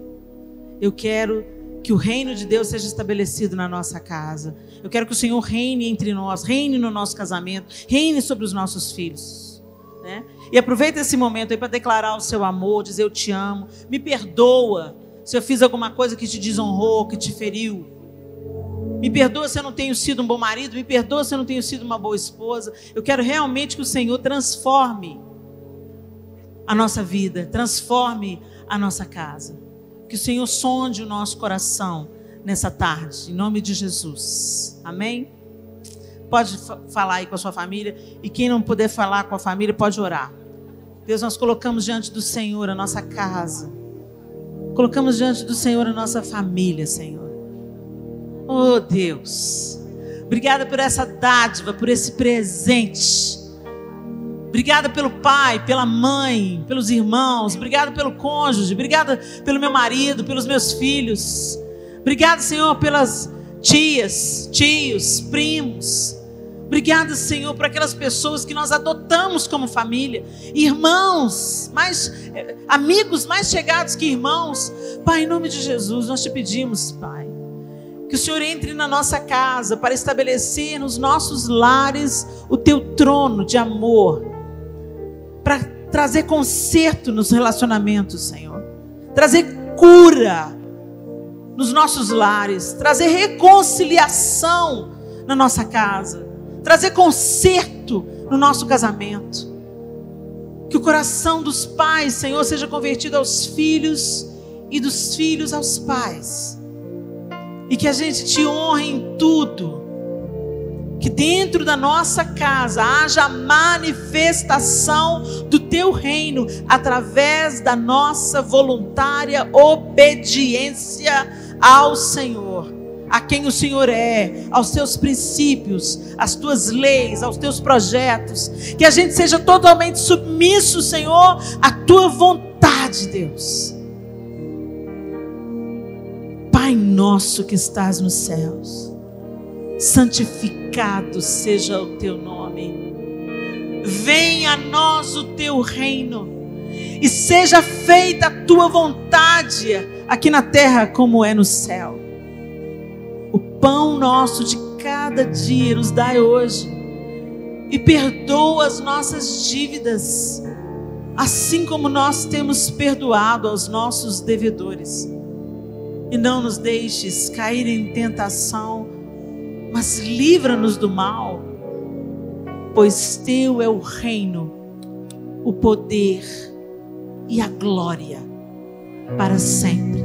Eu quero que o reino de Deus seja estabelecido na nossa casa. Eu quero que o Senhor reine entre nós, reine no nosso casamento, reine sobre os nossos filhos. Né? E aproveita esse momento aí para declarar o seu amor, dizer: eu te amo, me perdoa se eu fiz alguma coisa que te desonrou, que te feriu. Me perdoa se eu não tenho sido um bom marido, me perdoa se eu não tenho sido uma boa esposa. Eu quero realmente que o Senhor transforme a nossa vida, transforme a nossa casa. Que o Senhor sonde o nosso coração nessa tarde, em nome de Jesus. Amém? Pode falar aí com a sua família. E quem não puder falar com a família, pode orar. Deus, nós colocamos diante do Senhor a nossa casa. Colocamos diante do Senhor a nossa família, Senhor. Oh, Deus. Obrigada por essa dádiva, por esse presente. Obrigada pelo pai, pela mãe, pelos irmãos. Obrigada pelo cônjuge. Obrigada pelo meu marido, pelos meus filhos. Obrigada, Senhor, pelas tias, tios, primos. Obrigada, Senhor, por aquelas pessoas que nós adotamos como família. Irmãos, amigos mais chegados que irmãos. Pai, em nome de Jesus, nós te pedimos, Pai, que o Senhor entre na nossa casa para estabelecer nos nossos lares o Teu trono de amor, para trazer conserto nos relacionamentos, Senhor, trazer cura nos nossos lares, trazer reconciliação na nossa casa, trazer conserto no nosso casamento. Que o coração dos pais, Senhor, seja convertido aos filhos e dos filhos aos pais. E que a gente te honre em tudo. Que dentro da nossa casa haja a manifestação do Teu reino através da nossa voluntária obediência ao Senhor, a quem o Senhor é, aos Teus princípios, às Tuas leis, aos Teus projetos. Que a gente seja totalmente submisso, Senhor, à Tua vontade, Deus. Pai nosso que estás nos céus, santificado seja o Teu nome. Venha a nós o Teu reino e seja feita a Tua vontade aqui na terra como é no céu. O pão nosso de cada dia nos dai hoje e perdoa as nossas dívidas, assim como nós temos perdoado aos nossos devedores. E não nos deixes cair em tentação, mas livra-nos do mal, pois teu é o reino, o poder e a glória para sempre.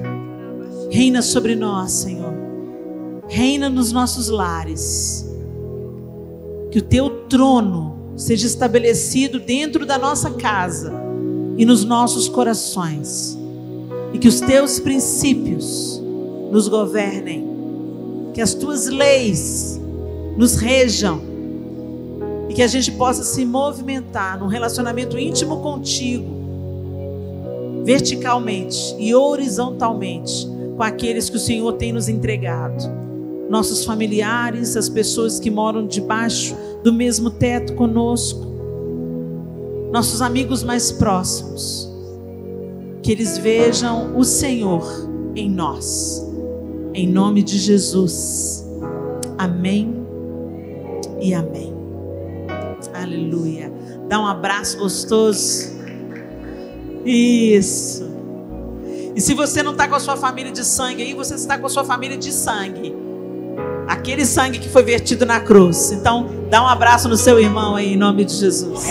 Reina sobre nós, Senhor. Reina nos nossos lares. Que o teu trono seja estabelecido dentro da nossa casa e nos nossos corações. E que os teus princípios nos governem. Que as tuas leis nos rejam. E que a gente possa se movimentar num relacionamento íntimo contigo, verticalmente e horizontalmente, com aqueles que o Senhor tem nos entregado. Nossos familiares, as pessoas que moram debaixo do mesmo teto conosco, nossos amigos mais próximos, que eles vejam o Senhor em nós, em nome de Jesus. Amém e amém. Aleluia. Dá um abraço gostoso. Isso. E se você não está com a sua família de sangue aí, você está com a sua família de sangue. Aquele sangue que foi vertido na cruz. Então, dá um abraço no seu irmão aí, em nome de Jesus.